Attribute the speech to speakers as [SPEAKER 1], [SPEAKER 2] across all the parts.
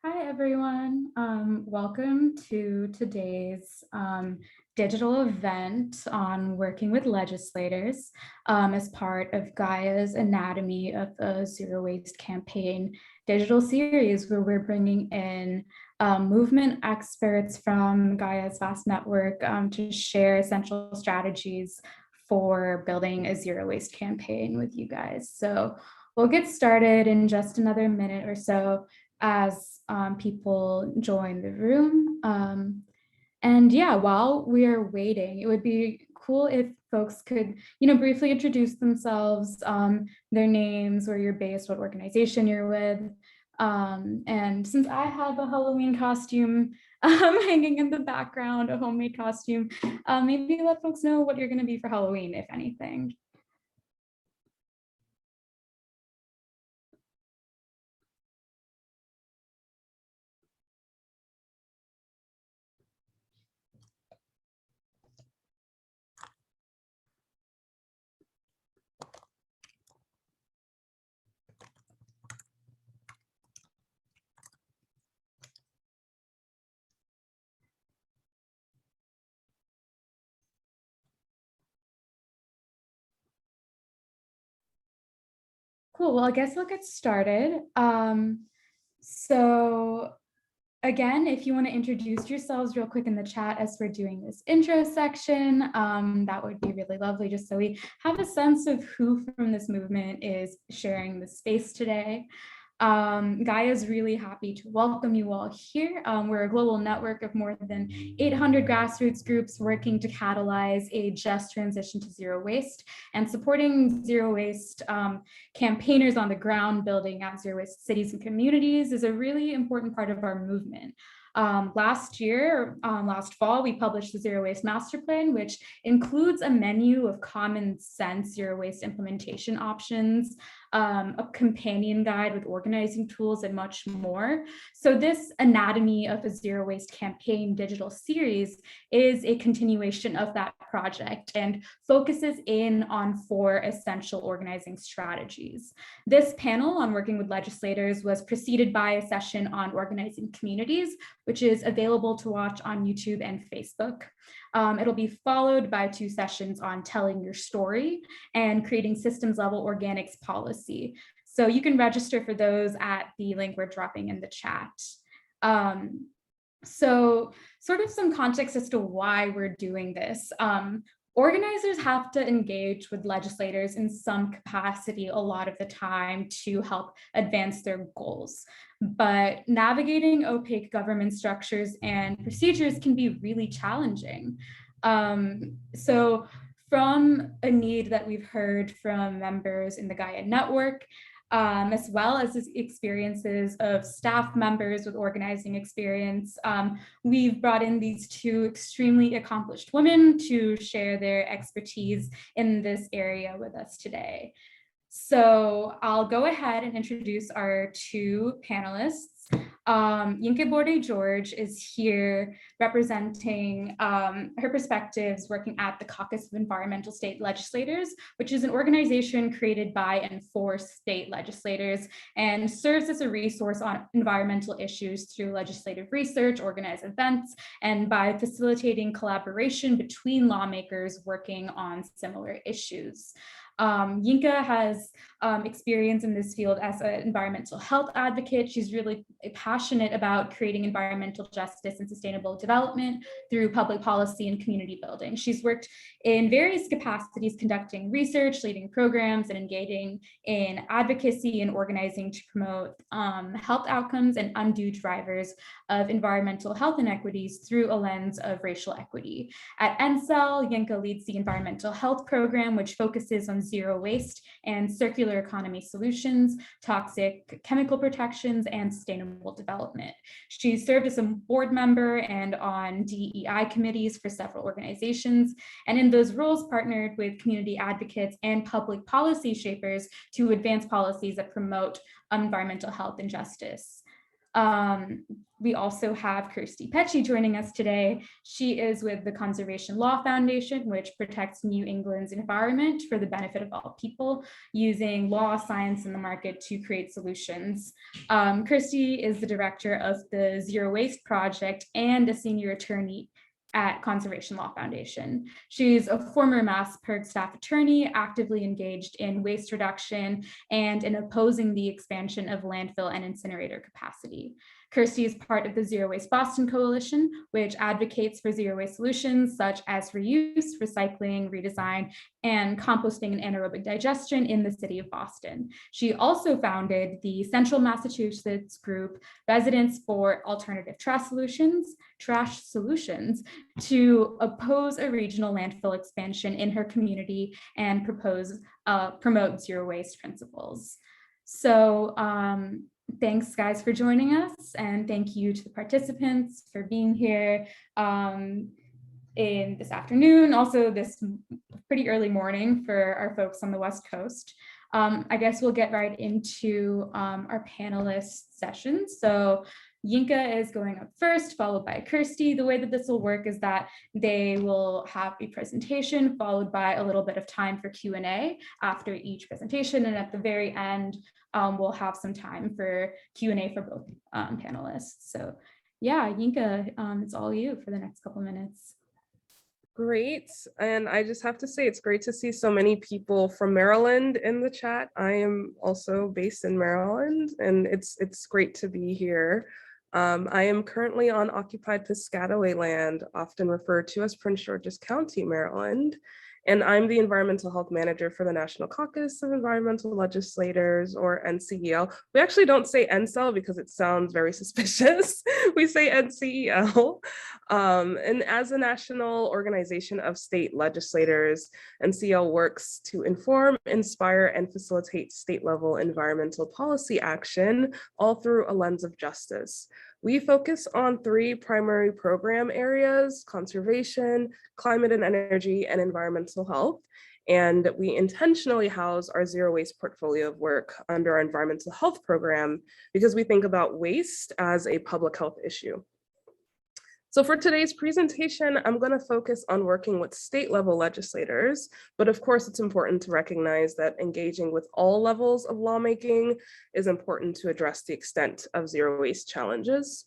[SPEAKER 1] Hi, everyone. Welcome to today's digital event on working with legislators as part of GAIA's Anatomy of the Zero Waste Campaign digital series, where we're bringing in movement experts from GAIA's vast network to share essential strategies for building a zero waste campaign with you guys. So we'll get started in just another minute or so as people join the room. And yeah, while we are waiting, it would be cool if folks could, briefly introduce themselves, their names, where you're based, what organization you're with. And since I have a Halloween costume hanging in the background, a homemade costume, maybe let folks know what you're going to be for Halloween, if anything. Cool. Well, I guess we'll get started. So again, if you want to introduce yourselves real quick in the chat as we're doing this intro section, that would be really lovely, just so we have a sense of who from this movement is sharing the space today. GAIA is really happy to welcome you all here. We're a global network of more than 800 grassroots groups working to catalyze a just transition to zero waste and supporting zero waste campaigners on the ground building out zero waste cities and communities is a really important part of our movement. Last fall, we published the Zero Waste Master Plan, which includes a menu of common sense zero waste implementation options, a companion guide with organizing tools, and much more. So this Anatomy of a Zero Waste Campaign digital series is a continuation of that project and focuses in on 4 essential organizing strategies. This panel on working with legislators was preceded by a session on organizing communities, which is available to watch on YouTube and Facebook. It'll be followed by 2 sessions on telling your story and creating systems level organics policy. So you can register for those at the link we're dropping in the chat. So sort of some context as to why we're doing this. Organizers have to engage with legislators in some capacity a lot of the time to help advance their goals. But navigating opaque government structures and procedures can be really challenging. So from a need that we've heard from members in the GAIA network, as well as the experiences of staff members with organizing experience, we've brought in these 2 extremely accomplished women to share their expertise in this area with us today. So I'll go ahead and introduce our 2 panelists. Yinka Bode-George is here representing her perspectives working at the Caucus of Environmental State Legislators, which is an organization created by and for state legislators and serves as a resource on environmental issues through legislative research, organized events, and by facilitating collaboration between lawmakers working on similar issues. Yinka has experience in this field as an environmental health advocate. She's really passionate about creating environmental justice and sustainable development through public policy and community building. She's worked in various capacities, conducting research, leading programs, and engaging in advocacy and organizing to promote health outcomes and undo drivers of environmental health inequities through a lens of racial equity. At NCEL, Yinka leads the environmental health program, which focuses on zero waste and circular economy solutions, toxic chemical protections, and sustainable development. She's served as a board member and on DEI committees for several organizations, and in those roles partnered with community advocates and public policy shapers to advance policies that promote environmental health and justice. We also have Kirstie Pecci joining us today. She is with the Conservation Law Foundation, which protects New England's environment for the benefit of all people, using law, science, and the market to create solutions. Kirstie is the director of the Zero Waste Project and a senior attorney at Conservation Law Foundation. She's a former MassPIRG staff attorney, actively engaged in waste reduction and in opposing the expansion of landfill and incinerator capacity. Kirstie is part of the Zero Waste Boston Coalition, which advocates for zero waste solutions such as reuse, recycling, redesign, and composting and anaerobic digestion in the city of Boston. She also founded the Central Massachusetts group Residents for Alternative Trash Solutions, to oppose a regional landfill expansion in her community and promote zero waste principles. So thanks guys for joining us, and thank you to the participants for being here in this afternoon, also this pretty early morning for our folks on the West Coast. I guess we'll get right into our panelist sessions. So Yinka is going up first, followed by Kirstie. The way that this will work is that they will have a presentation followed by a little bit of time for Q&A after each presentation. And at the very end, we'll have some time for Q&A for both panelists. So yeah, Yinka, it's all you for the next couple minutes.
[SPEAKER 2] Great. And I just have to say, it's great to see so many people from Maryland in the chat. I am also based in Maryland, and it's great to be here. I am currently on occupied Piscataway land, often referred to as Prince George's County, Maryland. And I'm the Environmental Health Manager for the National Caucus of Environmental Legislators, or NCEL. We actually don't say NCEL because it sounds very suspicious. We say NCEL. And as a national organization of state legislators, NCEL works to inform, inspire, and facilitate state-level environmental policy action, all through a lens of justice. We focus on 3 primary program areas: conservation, climate and energy, and environmental health. And we intentionally house our zero waste portfolio of work under our environmental health program because we think about waste as a public health issue. So for today's presentation, I'm going to focus on working with state-level legislators, but of course it's important to recognize that engaging with all levels of lawmaking is important to address the extent of zero waste challenges.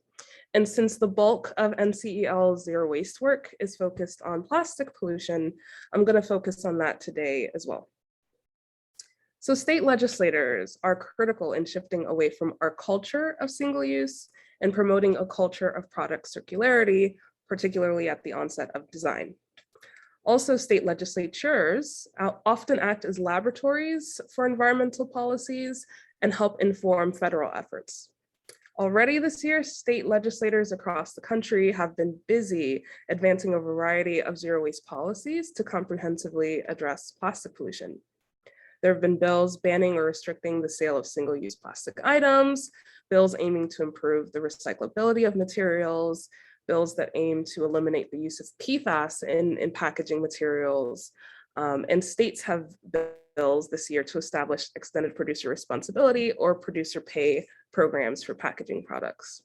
[SPEAKER 2] And since the bulk of NCEL's zero waste work is focused on plastic pollution, I'm going to focus on that today as well. So state legislators are critical in shifting away from our culture of single use and promoting a culture of product circularity, particularly at the onset of design. Also, state legislatures often act as laboratories for environmental policies and help inform federal efforts. Already this year, state legislators across the country have been busy advancing a variety of zero waste policies to comprehensively address plastic pollution. There have been bills banning or restricting the sale of single-use plastic items, bills aiming to improve the recyclability of materials, bills that aim to eliminate the use of PFAS in packaging materials, and states have bills this year to establish extended producer responsibility or producer pay programs for packaging products.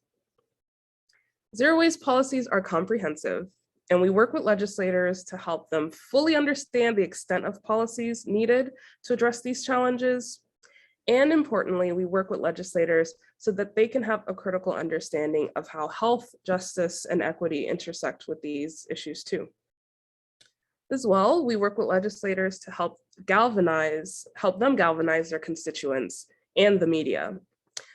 [SPEAKER 2] Zero waste policies are comprehensive, and we work with legislators to help them fully understand the extent of policies needed to address these challenges. And importantly, we work with legislators so that they can have a critical understanding of how health, justice, and equity intersect with these issues too. As well, we work with legislators to help them galvanize their constituents and the media.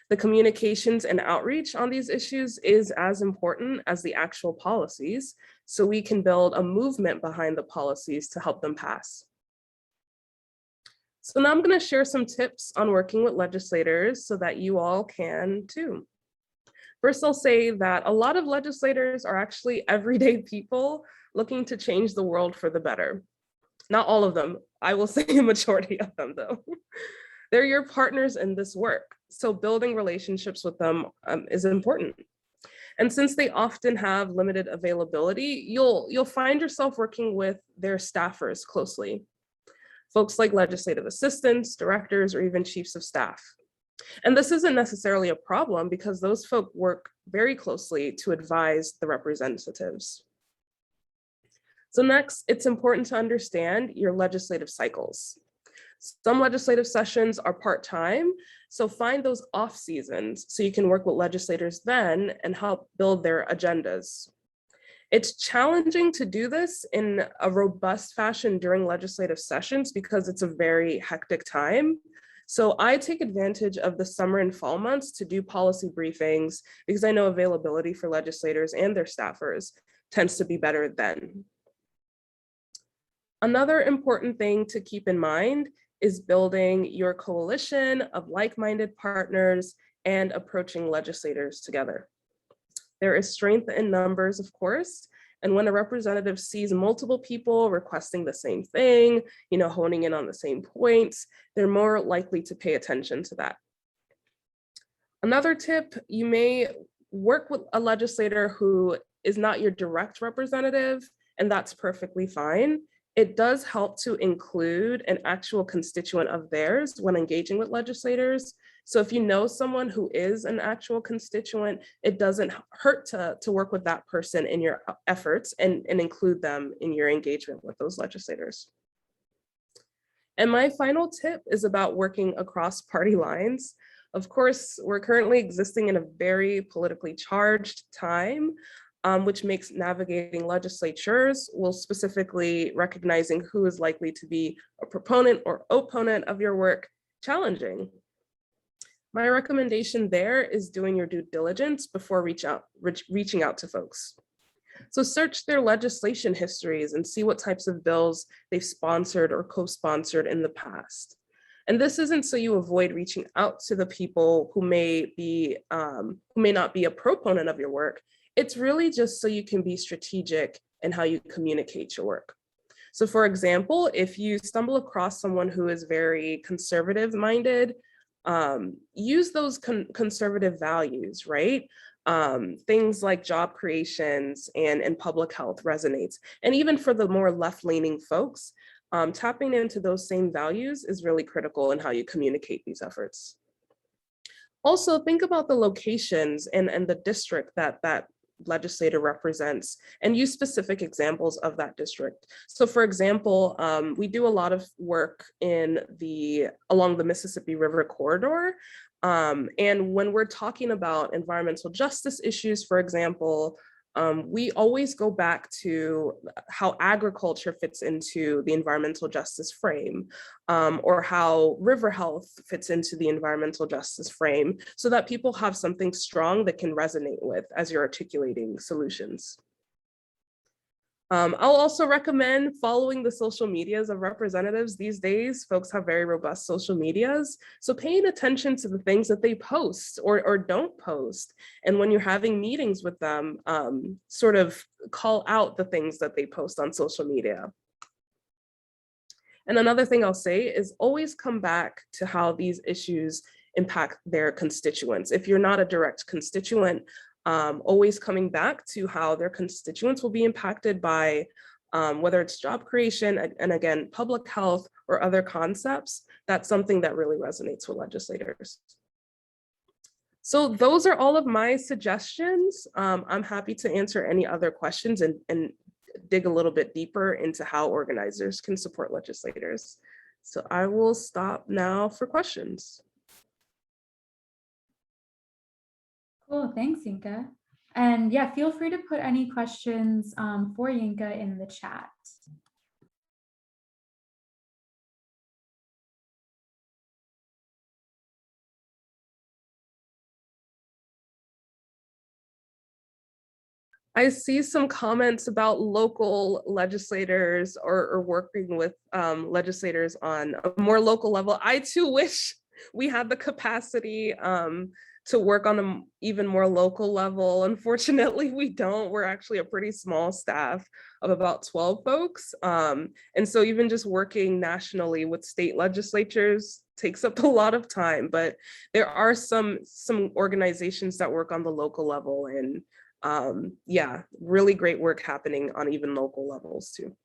[SPEAKER 2] The communications and outreach on these issues is as important as the actual policies, so we can build a movement behind the policies to help them pass. So now I'm going to share some tips on working with legislators so that you all can too. First, I'll say that a lot of legislators are actually everyday people looking to change the world for the better. Not all of them. I will say a majority of them though. They're your partners in this work, so building relationships with them is important. And since they often have limited availability, you'll find yourself working with their staffers closely. Folks like legislative assistants, directors, or even chiefs of staff. And this isn't necessarily a problem because those folk work very closely to advise the representatives. So next, it's important to understand your legislative cycles. Some legislative sessions are part-time, so find those off seasons so you can work with legislators then and help build their agendas. It's challenging to do this in a robust fashion during legislative sessions because it's a very hectic time. So I take advantage of the summer and fall months to do policy briefings because I know availability for legislators and their staffers tends to be better then. Another important thing to keep in mind is building your coalition of like-minded partners and approaching legislators together. There is strength in numbers, of course, and when a representative sees multiple people requesting the same thing, honing in on the same points, they're more likely to pay attention to that. Another tip, you may work with a legislator who is not your direct representative, and that's perfectly fine. It does help to include an actual constituent of theirs when engaging with legislators. So if you know someone who is an actual constituent, it doesn't hurt to work with that person in your efforts and include them in your engagement with those legislators. And my final tip is about working across party lines. Of course, we're currently existing in a very politically charged time, which makes navigating legislatures, while specifically recognizing who is likely to be a proponent or opponent of your work, challenging. My recommendation there is doing your due diligence before reaching out to folks. So search their legislation histories and see what types of bills they've sponsored or co-sponsored in the past. And this isn't so you avoid reaching out to the people who may not be a proponent of your work. It's really just so you can be strategic in how you communicate your work. So for example, if you stumble across someone who is very conservative minded, use those conservative values, right? Things like job creations and public health resonates. And even for the more left-leaning folks, tapping into those same values is really critical in how you communicate these efforts. Also, think about the locations and the district that legislator represents and use specific examples of that district. So for example, we do a lot of work along the Mississippi River corridor. And when we're talking about environmental justice issues, for example, we always go back to how agriculture fits into the environmental justice frame, or how river health fits into the environmental justice frame, so that people have something strong that can resonate with as you're articulating solutions. I'll also recommend following the social medias of representatives. These days, folks have very robust social medias. So paying attention to the things that they post or don't post. And when you're having meetings with them, sort of call out the things that they post on social media. And another thing I'll say is always come back to how these issues impact their constituents. If you're not a direct constituent, always coming back to how their constituents will be impacted by whether it's job creation and again, public health or other concepts. That's something that really resonates with legislators. So those are all of my suggestions. I'm happy to answer any other questions and dig a little bit deeper into how organizers can support legislators. So I will stop now for questions.
[SPEAKER 1] Cool, thanks, Yinka. And yeah, feel free to put any questions for Yinka in the chat.
[SPEAKER 2] I see some comments about local legislators or working with legislators on a more local level. I too wish we had the capacity to work on an even more local level. Unfortunately, we don't. We're actually a pretty small staff of about 12 folks. And so even just working nationally with state legislatures takes up a lot of time, but there are some organizations that work on the local level, and yeah, really great work happening on even local levels too.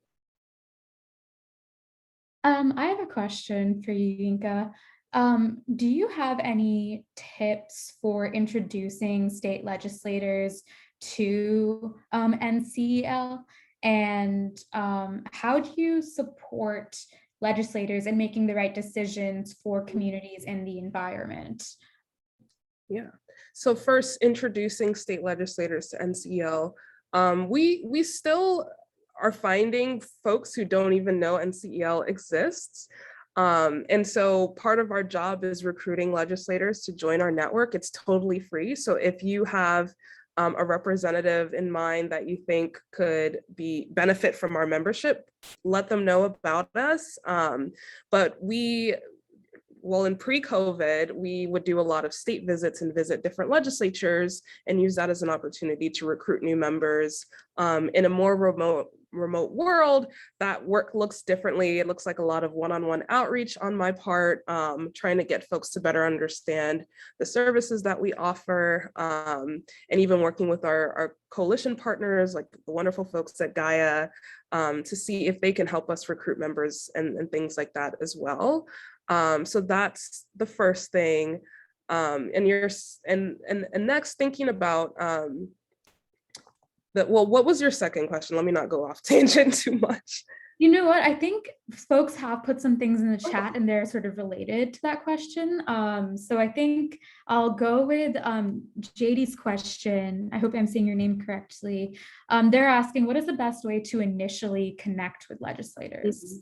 [SPEAKER 1] I have a question for you, Yinka. Do you have any tips for introducing state legislators to NCEL? And how do you support legislators in making the right decisions for communities and the environment?
[SPEAKER 2] Yeah. So first, introducing state legislators to NCEL. We still are finding folks who don't even know NCEL exists. And so part of our job is recruiting legislators to join our network. It's totally free. So if you have a representative in mind that you think could benefit from our membership, let them know about us. But well, in pre-COVID, we would do a lot of state visits and visit different legislatures and use that as an opportunity to recruit new members. In a more remote world, that work looks differently. It looks like a lot of one-on-one outreach on my part, trying to get folks to better understand the services that we offer, and even working with our coalition partners, like the wonderful folks at GAIA, to see if they can help us recruit members and things like that as well. So that's the first thing. And next, thinking about what was your second question? Let me not go off tangent too much.
[SPEAKER 1] You know what? I think folks have put some things in the chat and they're sort of related to that question. So I think I'll go with JD's question. I hope I'm saying your name correctly. They're asking, what is the best way to initially connect with legislators?
[SPEAKER 2] Mm-hmm.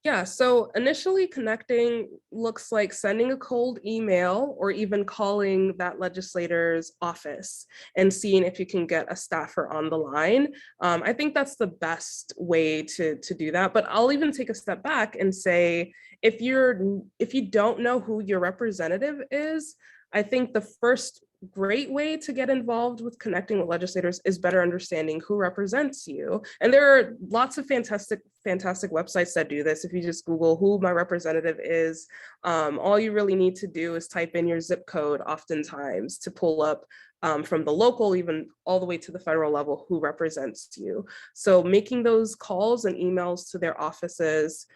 [SPEAKER 2] Yeah, so initially connecting looks like sending a cold email or even calling that legislator's office and seeing if you can get a staffer on the line. I think that's the best way to do that. But I'll even take a step back and say, if you don't know who your representative is, I think the first great way to get involved with connecting with legislators is better understanding who represents you. And there are lots of fantastic websites that do this. If you just Google who my representative is, all you really need to do is type in your zip code oftentimes to pull up from the local, even all the way to the federal level, who represents you. So making those calls and emails to their offices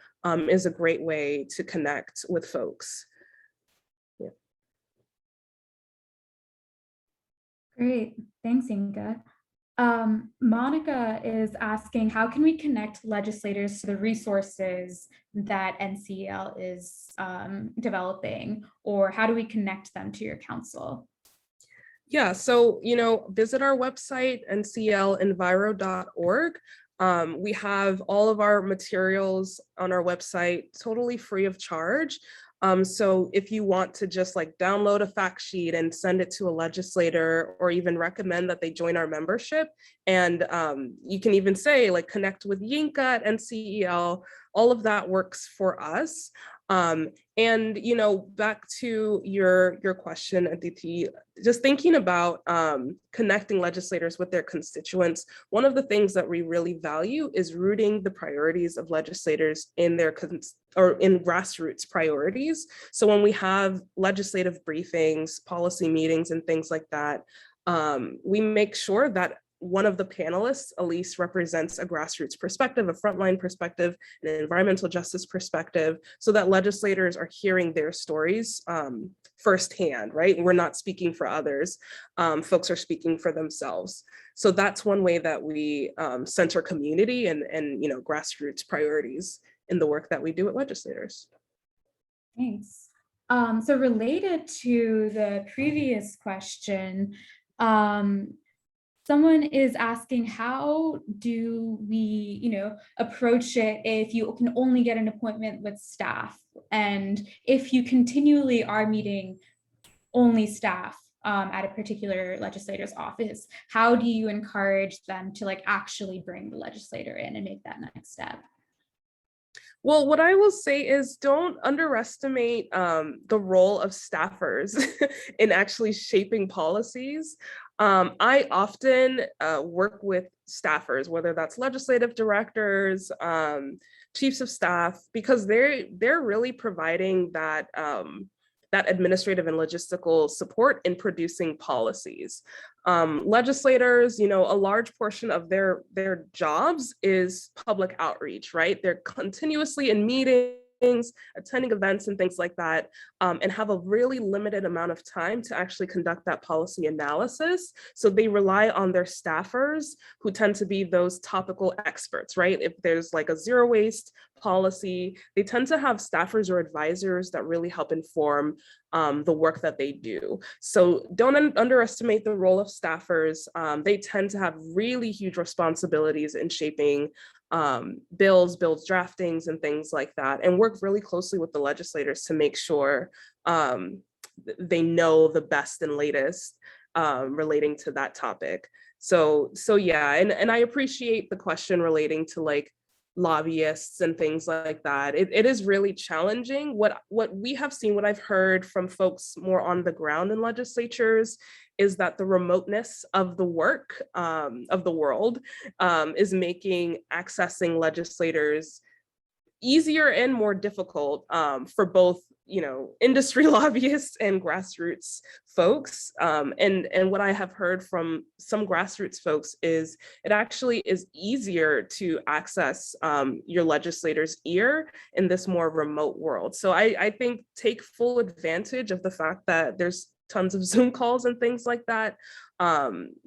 [SPEAKER 2] is a great way to connect with folks.
[SPEAKER 1] Great, thanks, Yinka. Monica is asking, how can we connect legislators to the resources that NCEL is developing, or how do we connect them to your council?
[SPEAKER 2] Yeah, so, visit our website, nclenviro.org. We have all of our materials on our website totally free of charge. So if you want to just download a fact sheet and send it to a legislator, or even recommend that they join our membership, and you can even say connect with Yinka at NCEL, all of that works for us. And back to your question, Aditi, just thinking about connecting legislators with their constituents, one of the things that we really value is rooting the priorities of legislators in their in grassroots priorities. So when we have legislative briefings, policy meetings, and things like that, we make sure that one of the panelists at least represents a grassroots perspective, a frontline perspective, an environmental justice perspective, so that legislators are hearing their stories firsthand, right? We're not speaking for others. Folks are speaking for themselves. So that's one way that we center community and grassroots priorities in the work that we do at legislators.
[SPEAKER 1] Thanks. So related to the previous question, someone is asking, how do we, approach it if you can only get an appointment with staff? And if you continually are meeting only staff at a particular legislator's office, how do you encourage them to actually bring the legislator in and make that next step?
[SPEAKER 2] Well, what I will say is don't underestimate the role of staffers in actually shaping policies. I often work with staffers, whether that's legislative directors, chiefs of staff, because they're really providing that that administrative and logistical support in producing policies. Legislators, a large portion of their jobs is public outreach, right? They're continuously in meetings, attending events and things like that, and have a really limited amount of time to actually conduct that policy analysis. So they rely on their staffers, who tend to be those topical experts, right? If there's like a zero waste policy, they tend to have staffers or advisors that really help inform the work that they do. So don't underestimate the role of staffers. They tend to have really huge responsibilities in shaping bills draftings and things like that, and work really closely with the legislators to make sure they know the best and latest relating to that topic. So yeah, and I appreciate the question relating to like lobbyists and things like that. It is really challenging. What we have seen, what I've heard from folks more on the ground in legislatures, is that the remoteness of the work of the world is making accessing legislators easier and more difficult for both, you know, industry lobbyists and grassroots folks. And what I have heard from some grassroots folks is it actually is easier to access your legislator's ear in this more remote world. So I think take full advantage of the fact that there's tons of Zoom calls and things like that,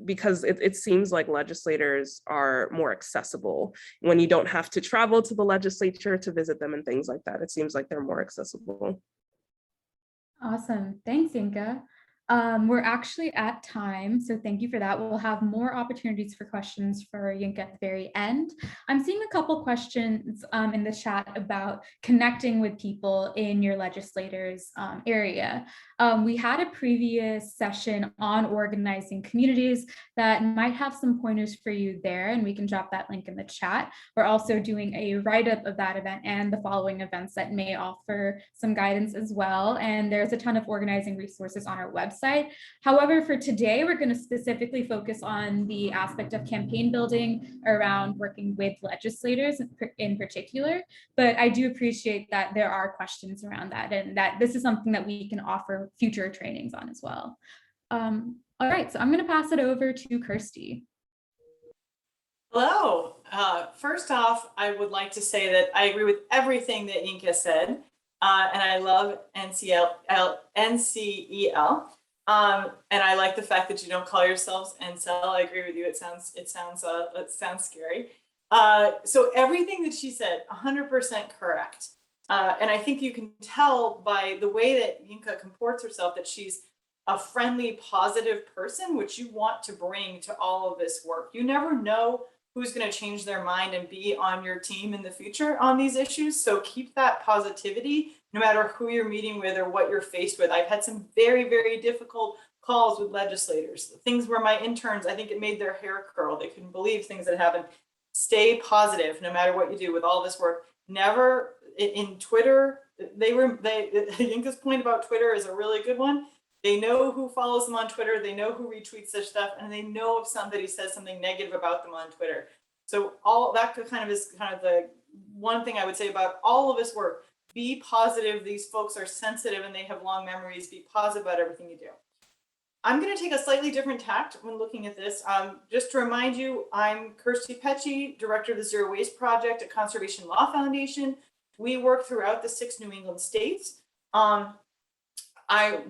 [SPEAKER 2] because it seems like legislators are more accessible when you don't have to travel to the legislature to visit them and things like that. It seems like they're more accessible.
[SPEAKER 1] Awesome. Thanks, Yinka. We're actually at time, so thank you for that. We'll have more opportunities for questions for Yinka at the very end. I'm seeing a couple questions in the chat about connecting with people in your legislators area. We had a previous session on organizing communities that might have some pointers for you there, and we can drop that link in the chat. We're also doing a write-up of that event and the following events that may offer some guidance as well. And there's a ton of organizing resources on our website. However, for today, we're going to specifically focus on the aspect of campaign building around working with legislators in particular. But I do appreciate that there are questions around that, and that this is something that we can offer future trainings on as well. All right, so I'm going to pass it over to Kirstie.
[SPEAKER 3] Hello. First off, I would like to say that I agree with everything that Yinka said, and I love NCEL. And I like the fact that you don't call yourselves NCEL. I agree with you. It sounds scary. So everything that she said, 100% correct. And I think you can tell by the way that Yinka comports herself that she's a friendly, positive person, which you want to bring to all of this work. You never know who's going to change their mind and be on your team in the future on these issues. So keep that positivity, no matter who you're meeting with or what you're faced with. I've had some very, very difficult calls with legislators, things where my interns, I think it made their hair curl. They couldn't believe things that happened. Stay positive, no matter what you do with all this work. Never in Twitter, Yinka's point about Twitter is a really good one. They know who follows them on Twitter. They know who retweets such stuff, and they know if somebody says something negative about them on Twitter. So all that is kind of the one thing I would say about all of this work. Be positive. These folks are sensitive and they have long memories. Be positive about everything you do. I'm going to take a slightly different tact when looking at this. Just to remind you, I'm Kirstie Pecci, Director of the Zero Waste Project at Conservation Law Foundation. We work throughout the 6 New England states.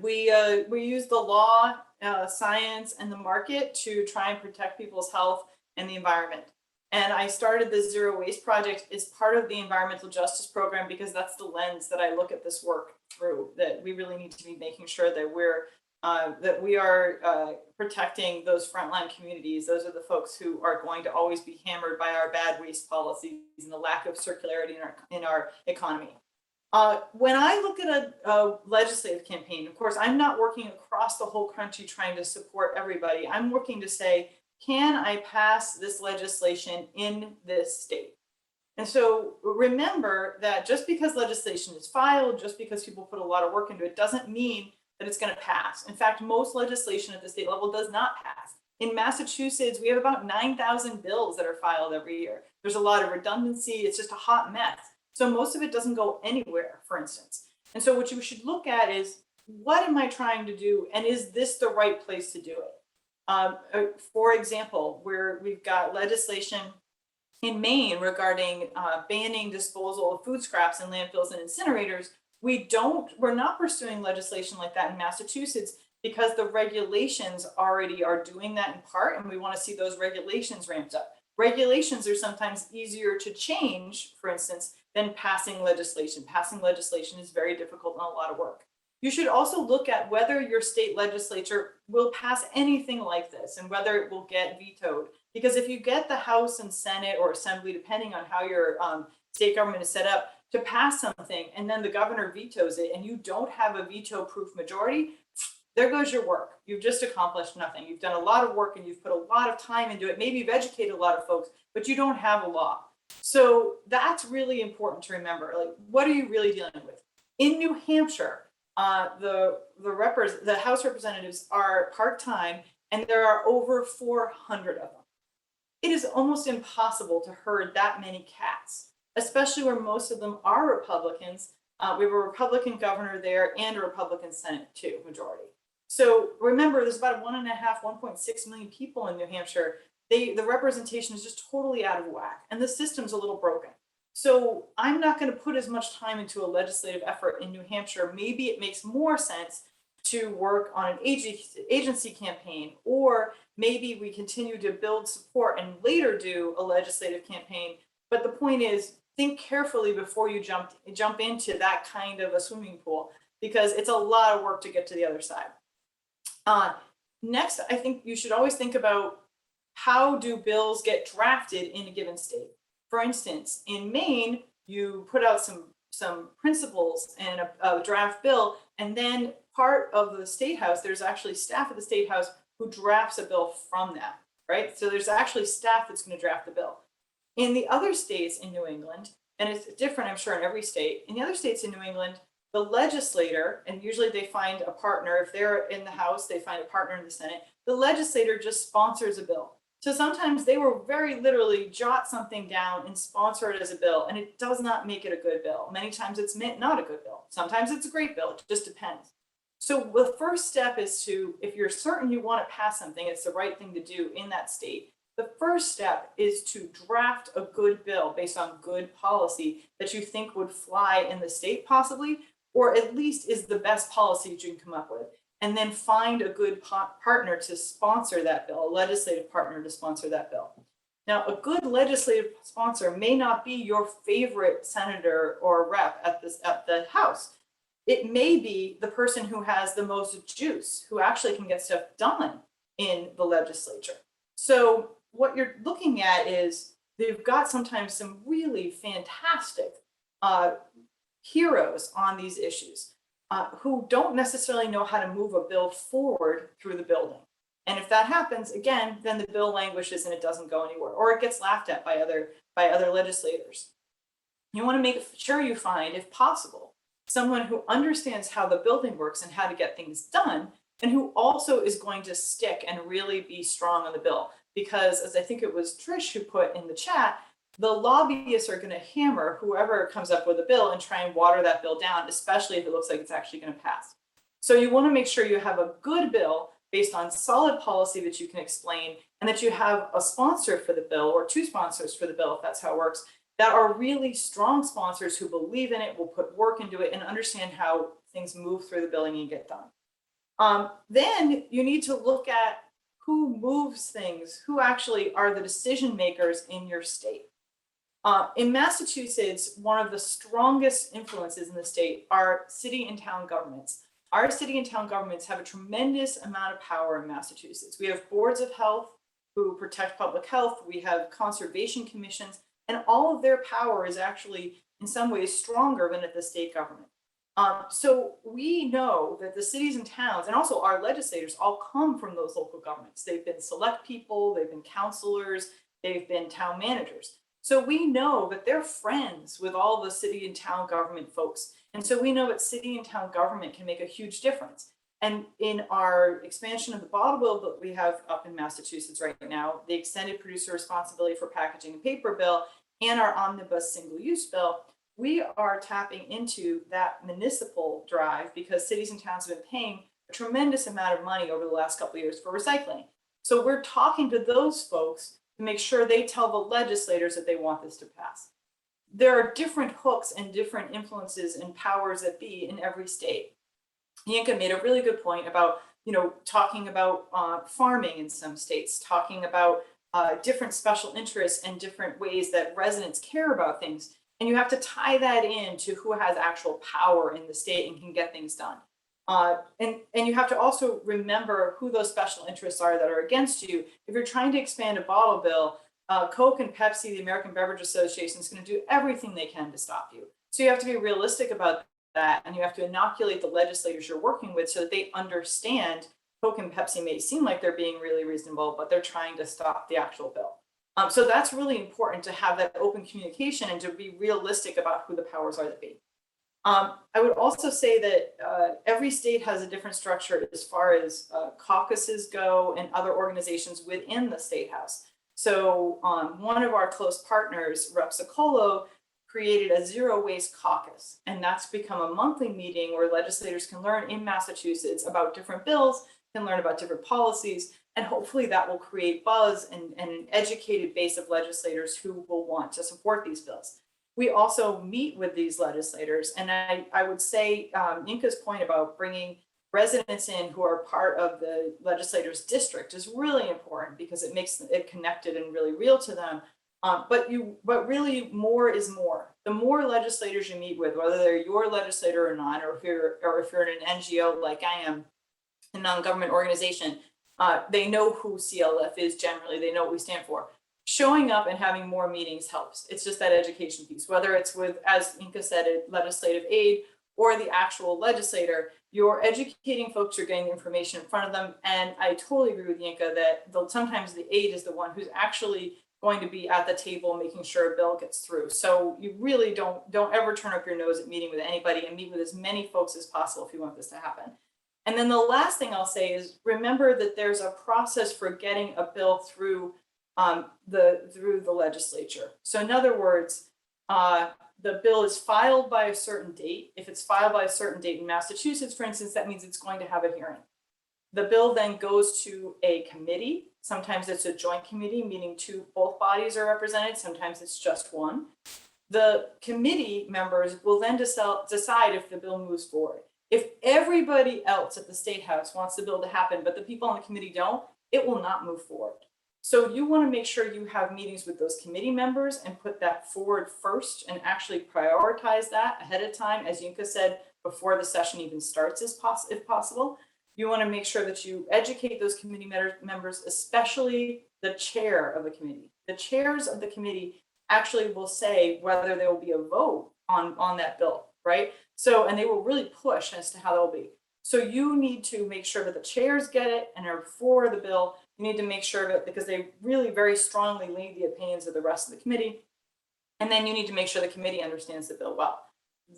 [SPEAKER 3] We use the law, science, and the market to try and protect people's health and the environment. And I started the Zero Waste Project as part of the environmental justice program because that's the lens that I look at this work through, that we really need to be making sure that we are protecting those frontline communities. Those are the folks who are going to always be hammered by our bad waste policies and the lack of circularity in our economy. When I look at a legislative campaign, of course, I'm not working across the whole country trying to support everybody. I'm working to say, can I pass this legislation in this state? And so remember that just because legislation is filed, just because people put a lot of work into it, doesn't mean that it's going to pass. In fact, most legislation at the state level does not pass. In Massachusetts, we have about 9,000 bills that are filed every year. There's a lot of redundancy. It's just a hot mess. So most of it doesn't go anywhere, for instance. And so what you should look at is, what am I trying to do? And is this the right place to do it? For example, where we've got legislation In Maine, regarding banning disposal of food scraps in landfills and incinerators, we're not pursuing legislation like that in Massachusetts because the regulations already are doing that in part, and we want to see those regulations ramped up. Regulations are sometimes easier to change, for instance, than passing legislation. Passing legislation is very difficult and a lot of work. You should also look at whether your state legislature will pass anything like this and whether it will get vetoed. Because if you get the House and Senate or Assembly, depending on how your state government is set up, to pass something and then the governor vetoes it and you don't have a veto-proof majority, there goes your work. You've just accomplished nothing. You've done a lot of work and you've put a lot of time into it. Maybe you've educated a lot of folks, but you don't have a law. So that's really important to remember. Like, what are you really dealing with? In New Hampshire, the House representatives are part-time and there are over 400 of them. It is almost impossible to herd that many cats, especially where most of them are Republicans. We have a Republican governor there and a Republican Senate too, majority. So remember, there's about 1.6 million people in New Hampshire. The representation is just totally out of whack and the system's a little broken. So I'm not going to put as much time into a legislative effort in New Hampshire. Maybe it makes more sense to work on an agency campaign, or maybe we continue to build support and later do a legislative campaign. But the point is, think carefully before you jump into that kind of a swimming pool, because it's a lot of work to get to the other side. Next, I think you should always think about how do bills get drafted in a given state. For instance, in Maine, you put out some principles and a draft bill, and then part of the State House, there's actually staff at the State House who drafts a bill from that, right? So there's actually staff that's going to draft the bill. In the other states in New England, and it's different, I'm sure, in every state, in the other states in New England, the legislator, and usually they find a partner, if they're in the House, they find a partner in the Senate, the legislator just sponsors a bill. So sometimes they will very literally jot something down and sponsor it as a bill, and it does not make it a good bill. Many times it's not a good bill. Sometimes it's a great bill, it just depends. So the first step is to, if you're certain you want to pass something, it's the right thing to do in that state. The first step is to draft a good bill based on good policy that you think would fly in the state possibly, or at least is the best policy that you can come up with. And then find a good partner to sponsor that bill, a legislative partner to sponsor that bill. Now, a good legislative sponsor may not be your favorite senator or rep at the House. It may be the person who has the most juice, who actually can get stuff done in the legislature. So what you're looking at is they've got sometimes some really fantastic heroes on these issues. Who don't necessarily know how to move a bill forward through the building. And if that happens, again, then the bill languishes and it doesn't go anywhere, or it gets laughed at by other legislators. You want to make sure you find, if possible, someone who understands how the building works and how to get things done, and who also is going to stick and really be strong on the bill. Because as I think it was Trish who put in the chat, the lobbyists are going to hammer whoever comes up with a bill and try and water that bill down, especially if it looks like it's actually going to pass. So you want to make sure you have a good bill based on solid policy that you can explain, and that you have a sponsor for the bill, or two sponsors for the bill, if that's how it works, that are really strong sponsors who believe in it, will put work into it, and understand how things move through the billing and get done. Then you need to look at who moves things, who actually are the decision makers in your state. In Massachusetts, one of the strongest influences in the state are city and town governments. Our city and town governments have a tremendous amount of power in Massachusetts. We have boards of health who protect public health. We have conservation commissions, and all of their power is actually in some ways stronger than at the state government. So we know that the cities and towns, and also our legislators, all come from those local governments. They've been select people, they've been counselors, they've been town managers. So we know that they're friends with all the city and town government folks. And so we know that city and town government can make a huge difference. And in our expansion of the bottle bill that we have up in Massachusetts right now, the extended producer responsibility for packaging and paper bill, and our omnibus single-use bill, we are tapping into that municipal drive because cities and towns have been paying a tremendous amount of money over the last couple of years for recycling. So we're talking to those folks to make sure they tell the legislators that they want this to pass. There are different hooks and different influences and powers that be in every state. Yinka made a really good point about, talking about farming in some states, talking about different special interests and different ways that residents care about things. And you have to tie that in to who has actual power in the state and can get things done. And you have to also remember who those special interests are that are against you. If you're trying to expand a bottle bill, Coke and Pepsi, the American Beverage Association, is going to do everything they can to stop you. So you have to be realistic about that, and you have to inoculate the legislators you're working with so that they understand Coke and Pepsi may seem like they're being really reasonable, but they're trying to stop the actual bill. So that's really important, to have that open communication and to be realistic about who the powers are that be. I would also say that every state has a different structure as far as caucuses go and other organizations within the state house. So one of our close partners, Rep. Socolo, created a zero waste caucus, and that's become a monthly meeting where legislators can learn in Massachusetts about different bills, can learn about different policies, and hopefully that will create buzz and an educated base of legislators who will want to support these bills. We also meet with these legislators, and I would say Yinka's point about bringing residents in who are part of the legislator's district is really important, because it makes it connected and really real to them. But really more is more. The more legislators you meet with, whether they're your legislator or not, or if you're in an NGO like I am, a non-government organization, they know who CLF is generally. They know what we stand for. Showing up and having more meetings helps. It's just that education piece, whether it's with, as Yinka said, a legislative aide or the actual legislator. You're educating folks, you're getting the information in front of them. And I totally agree with Yinka that sometimes the aide is the one who's actually going to be at the table making sure a bill gets through. So you really don't ever turn up your nose at meeting with anybody, and meet with as many folks as possible if you want this to happen. And then the last thing I'll say is, remember that there's a process for getting a bill through the legislature. So in other words, the bill is filed by a certain date. If it's filed by a certain date in Massachusetts, for instance, that means it's going to have a hearing. The bill then goes to a committee. Sometimes it's a joint committee, meaning both bodies are represented. Sometimes it's just one. The committee members will then decide if the bill moves forward. If everybody else at the State House wants the bill to happen, but the people on the committee don't, it will not move forward. So you want to make sure you have meetings with those committee members and put that forward first, and actually prioritize that ahead of time, as Yinka said, before the session even starts, if possible. You want to make sure that you educate those committee members, especially the chair of the committee. The chairs of the committee actually will say whether there will be a vote on that bill, right? So, and they will really push as to how they'll be. So you need to make sure that the chairs get it and are for the bill. You need to make sure that, because they really very strongly lead the opinions of the rest of the committee. And then you need to make sure the committee understands the bill well.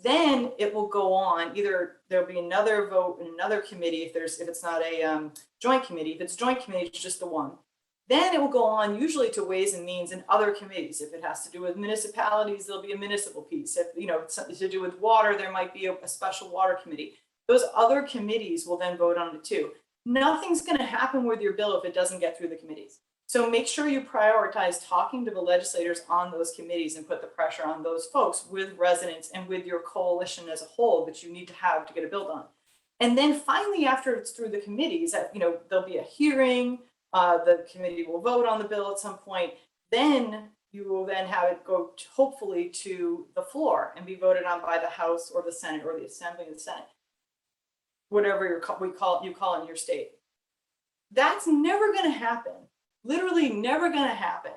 [SPEAKER 3] Then it will go on. Either there'll be another vote in another committee if it's not a joint committee. If it's joint committee, it's just the one. Then it will go on usually to Ways and Means and other committees. If it has to do with municipalities, there'll be a municipal piece. If it's something to do with water, there might be a special water committee. Those other committees will then vote on it too. Nothing's going to happen with your bill if it doesn't get through the committees. So make sure you prioritize talking to the legislators on those committees and put the pressure on those folks with residents and with your coalition as a whole that you need to have to get a bill done. And then finally, after it's through the committees, there'll be a hearing. The committee will vote on the bill at some point. Then you will then have it go hopefully to the floor and be voted on by the House or the Senate or the Assembly of the Senate, whatever you call it in your state. That's never going to happen. Literally never going to happen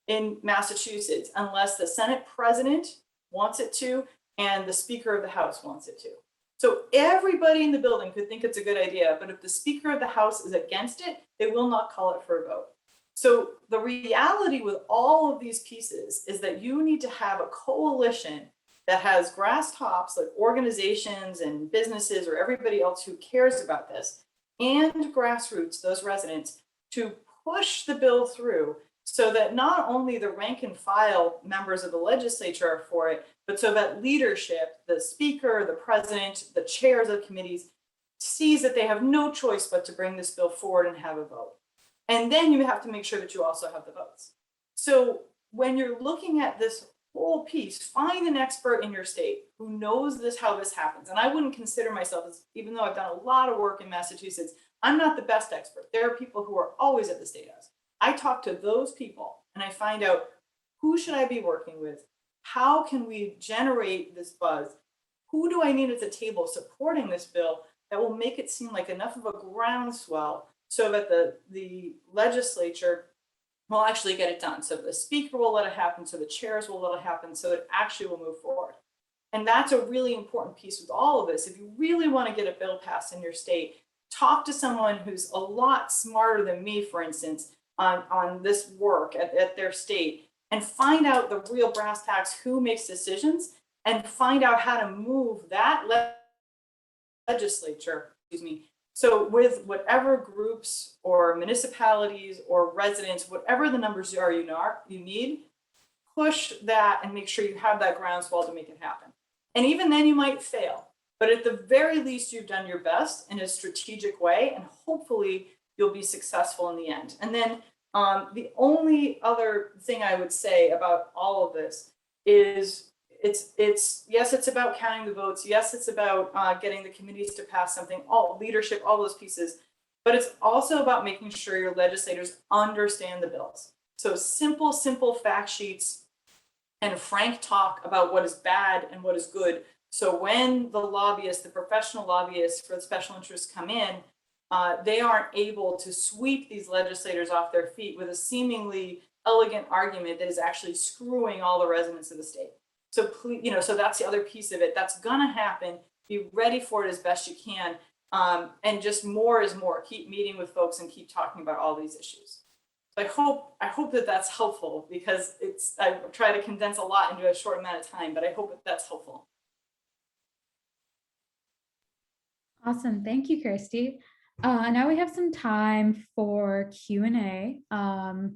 [SPEAKER 3] in Massachusetts unless the Senate president wants it to and the Speaker of the House wants it to. So everybody in the building could think it's a good idea, but if the Speaker of the House is against it, they will not call it for a vote. So the reality with all of these pieces is that you need to have a coalition that has grass tops, like organizations and businesses or everybody else who cares about this, and grassroots, those residents, to push the bill through so that not only the rank and file members of the legislature are for it, but so that leadership, the speaker, the president, the chairs of committees, sees that they have no choice but to bring this bill forward and have a vote. And then you have to make sure that you also have the votes. So when you're looking at this whole piece, find an expert in your state who knows this, how this happens. And I wouldn't consider myself, as, even though I've done a lot of work in Massachusetts, I'm not the best expert. There are people who are always at the State House. I talk to those people and I find out, who should I be working with? How can we generate this buzz? Who do I need at the table supporting this bill that will make it seem like enough of a groundswell so that the legislature will actually get it done? So the speaker will let it happen, so the chairs will let it happen, so it actually will move forward. And that's a really important piece with all of this. If you really want to get a bill passed in your state, talk to someone who's a lot smarter than me, for instance, on this work at their state, and find out the real brass tacks, who makes decisions, and find out how to move that legislature, so with whatever groups or municipalities or residents, whatever the numbers are you need, push that and make sure you have that groundswell to make it happen. And even then you might fail, but at the very least you've done your best in a strategic way, and hopefully you'll be successful in the end. And then the only other thing I would say about all of this is it's yes, it's about counting the votes. Yes, it's about getting the committees to pass something, all leadership, all those pieces. But it's also about making sure your legislators understand the bills. So simple fact sheets and frank talk about what is bad and what is good. So when the lobbyists, the professional lobbyists for the special interests come in, they aren't able to sweep these legislators off their feet with a seemingly elegant argument that is actually screwing all the residents of the state. So please, so that's the other piece of it. That's gonna happen. Be ready for it as best you can. And just more is more. Keep meeting with folks and keep talking about all these issues. So I hope that that's helpful, because I try to condense a lot into a short amount of time, but I hope that that's helpful.
[SPEAKER 1] Awesome, thank you, Kirstie. Now we have some time for Q&A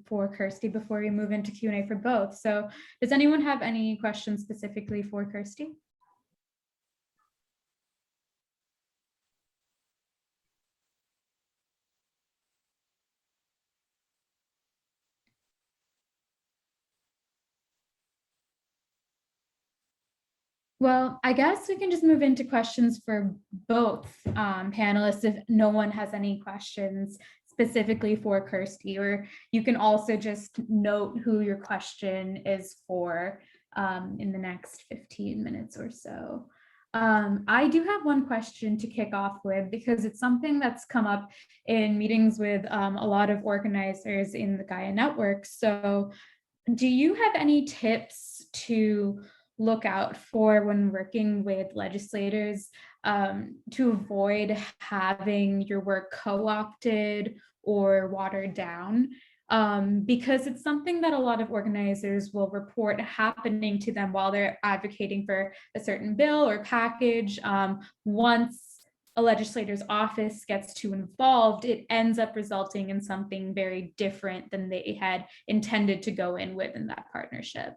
[SPEAKER 1] for Kirstie before we move into Q&A for both. So does anyone have any questions specifically for Kirstie? Well, I guess we can just move into questions for both panelists if no one has any questions specifically for Kirstie, or you can also just note who your question is for in the next 15 minutes or so. I do have one question to kick off with, because it's something that's come up in meetings with a lot of organizers in the GAIA network. So do you have any tips to look out for when working with legislators to avoid having your work co-opted or watered down? Because it's something that a lot of organizers will report happening to them while they're advocating for a certain bill or package. Once a legislator's office gets too involved, it ends up resulting in something very different than they had intended to go in with in that partnership.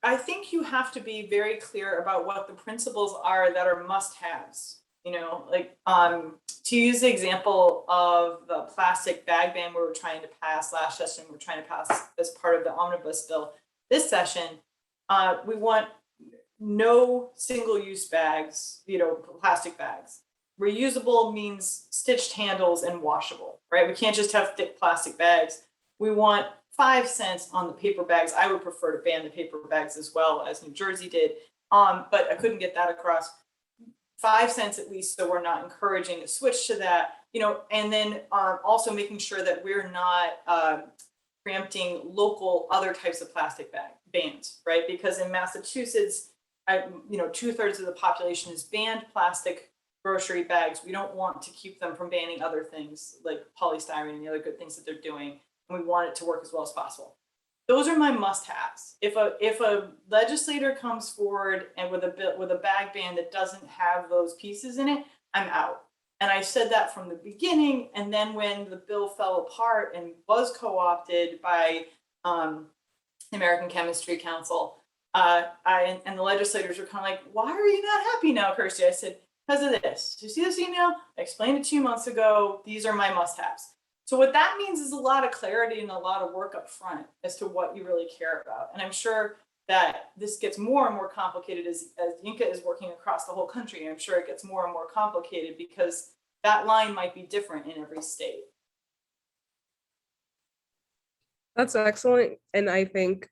[SPEAKER 3] I think you have to be very clear about what the principles are that are must-haves. Like to use the example of the plastic bag ban we were trying to pass last session, we're trying to pass as part of the omnibus bill this session. We want no single-use bags, plastic bags. Reusable means stitched handles and washable, right? We can't just have thick plastic bags. We want 5 cents on the paper bags. I would prefer to ban the paper bags as well, as New Jersey did, but I couldn't get that across. 5 cents at least, so we're not encouraging a switch to that, and then also making sure that we're not preempting local other types of plastic bag bans, right? Because in Massachusetts, 2/3 of the population is banned plastic grocery bags. We don't want to keep them from banning other things like polystyrene and the other good things that they're doing. And we want it to work as well as possible. Those are my must-haves. If a legislator comes forward and with a bag ban that doesn't have those pieces in it, I'm out. And I said that from the beginning. And then when the bill fell apart and was co-opted by the American Chemistry Council, and the legislators were kind of like, "Why are you not happy now, Kirstie?" I said, "Because of this. Do you see this email? I explained it 2 months ago. These are my must-haves." So what that means is a lot of clarity and a lot of work up front as to what you really care about. And I'm sure that this gets more and more complicated as Yinka is working across the whole country. I'm sure it gets more and more complicated because that line might be different in every state.
[SPEAKER 2] That's excellent. And I think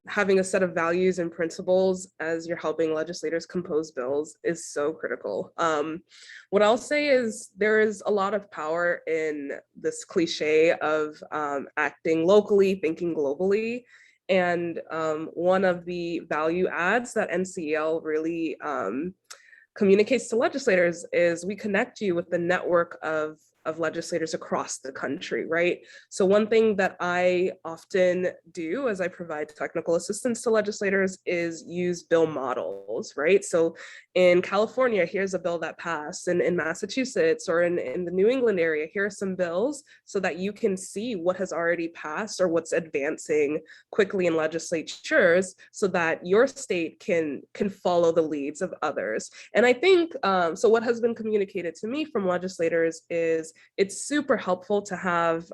[SPEAKER 2] having a set of values and principles as you're helping legislators compose bills is so critical. What I'll say is there is a lot of power in this cliche of acting locally, thinking globally. And one of the value adds that NCEL really communicates to legislators is we connect you with the network of legislators across the country, right? So one thing that I often do as I provide technical assistance to legislators is use bill models, right? So in California, here's a bill that passed, and in Massachusetts or in the New England area, here are some bills so that you can see what has already passed or what's advancing quickly in legislatures so that your state can follow the leads of others. And I think, so what has been communicated to me from legislators is it's super helpful to have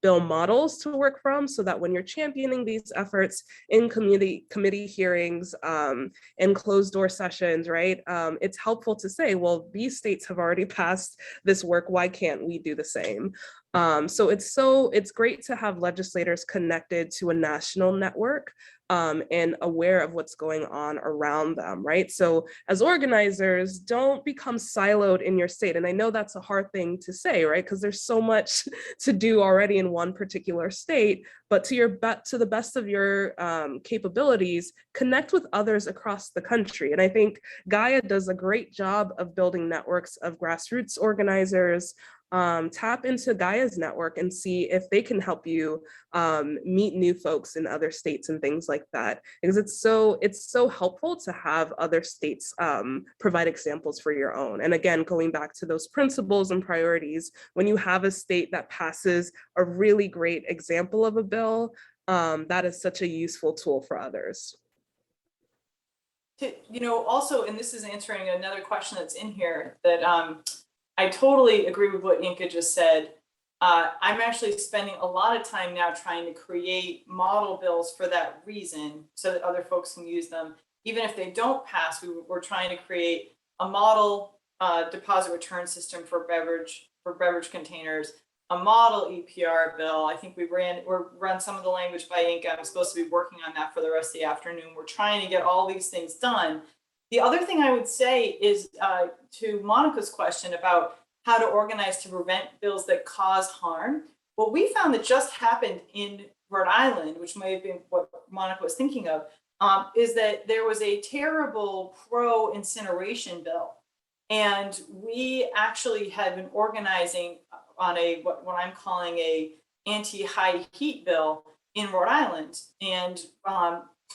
[SPEAKER 2] bill models to work from so that when you're championing these efforts in committee hearings and closed door sessions, right? It's helpful to say, well, these states have already passed this work, why can't we do the same? So it's great to have legislators connected to a national network and aware of what's going on around them, right? So as organizers, don't become siloed in your state. And I know that's a hard thing to say, right? Because there's so much to do already in one particular state, but to the best of your capabilities, connect with others across the country. And I think GAIA does a great job of building networks of grassroots organizers. Tap into GAIA's network and see if they can help you meet new folks in other states and things like that, because it's so helpful to have other states provide examples for your own. And again, going back to those principles and priorities, when you have a state that passes a really great example of a bill, that is such a useful tool for others.
[SPEAKER 3] Also, and this is answering another question that's in here that I totally agree with what Yinka just said. I'm actually spending a lot of time now trying to create model bills for that reason so that other folks can use them. Even if they don't pass, we're trying to create a model deposit return system for beverage containers, a model EPR bill. I think we've run some of the language by Yinka. I'm supposed to be working on that for the rest of the afternoon. We're trying to get all these things done. The other thing I would say is to Monica's question about how to organize to prevent bills that cause harm. What we found that just happened in Rhode Island, which may have been what Monica was thinking of, is that there was a terrible pro-incineration bill. And we actually had been organizing on what I'm calling a anti-high heat bill in Rhode Island. And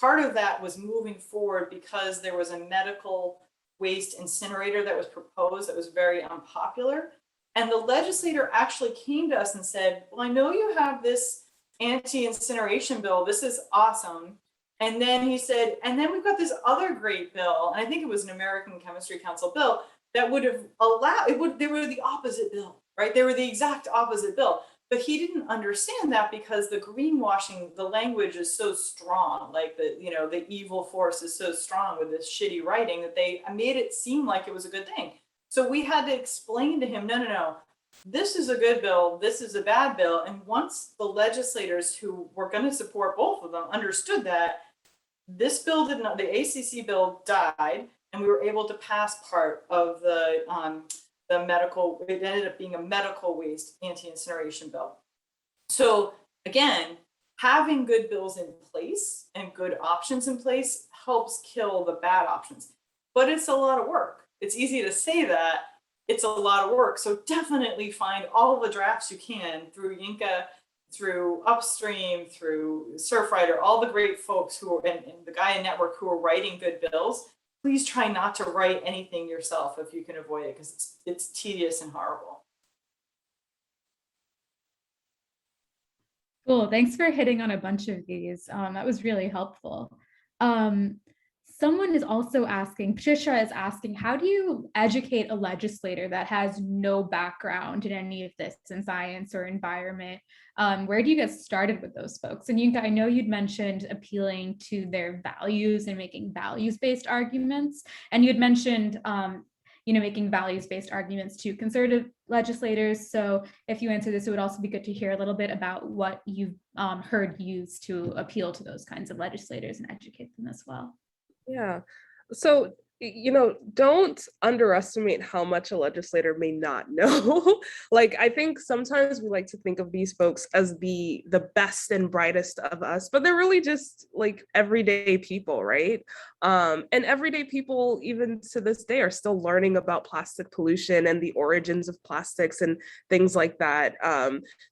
[SPEAKER 3] part of that was moving forward because there was a medical waste incinerator that was proposed that was very unpopular. And the legislator actually came to us and said, well, I know you have this anti-incineration bill. This is awesome. And then he said, and then we've got this other great bill. And I think it was an American Chemistry Council bill that would have allowed, they were the opposite bill, right? They were the exact opposite bill. But he didn't understand that because the greenwashing, the language is so strong, like the evil force is so strong with this shitty writing that they made it seem like it was a good thing. So we had to explain to him, no, this is a good bill, this is a bad bill. And once the legislators who were going to support both of them understood that, this bill did not, the ACC bill died, and we were able to pass part of the medical, it ended up being a medical waste anti-incineration bill. So again, having good bills in place and good options in place helps kill the bad options, but it's a lot of work. It's easy to say that, it's a lot of work. So definitely find all the drafts you can through Yinka, through Upstream, through Surfrider, all the great folks who are in the GAIA network who are writing good bills. Please try not to write anything yourself if you can avoid it, because it's tedious and horrible.
[SPEAKER 1] Cool, thanks for hitting on a bunch of these. That was really helpful. someone is also asking, Patricia is asking, how do you educate a legislator that has no background in any of this, in science or environment? Where do you get started with those folks? And Yinka, I know you'd mentioned appealing to their values and making values-based arguments. And you had mentioned making values-based arguments to conservative legislators. So if you answer this, it would also be good to hear a little bit about what you've heard used to appeal to those kinds of legislators and educate them as well.
[SPEAKER 2] Yeah. So, don't underestimate how much a legislator may not know. Like, I think sometimes we like to think of these folks as the best and brightest of us, but they're really just like everyday people, right? And everyday people, even to this day, are still learning about plastic pollution and the origins of plastics and things like that.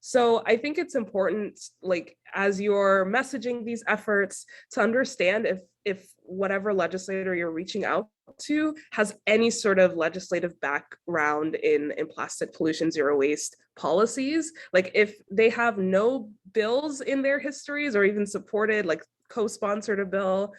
[SPEAKER 2] So I think it's important, like, as you're messaging these efforts, to understand if whatever legislator you're reaching out to has any sort of legislative background in plastic pollution, zero waste policies. Like, if they have no bills in their histories or even supported, like co-sponsored a bill,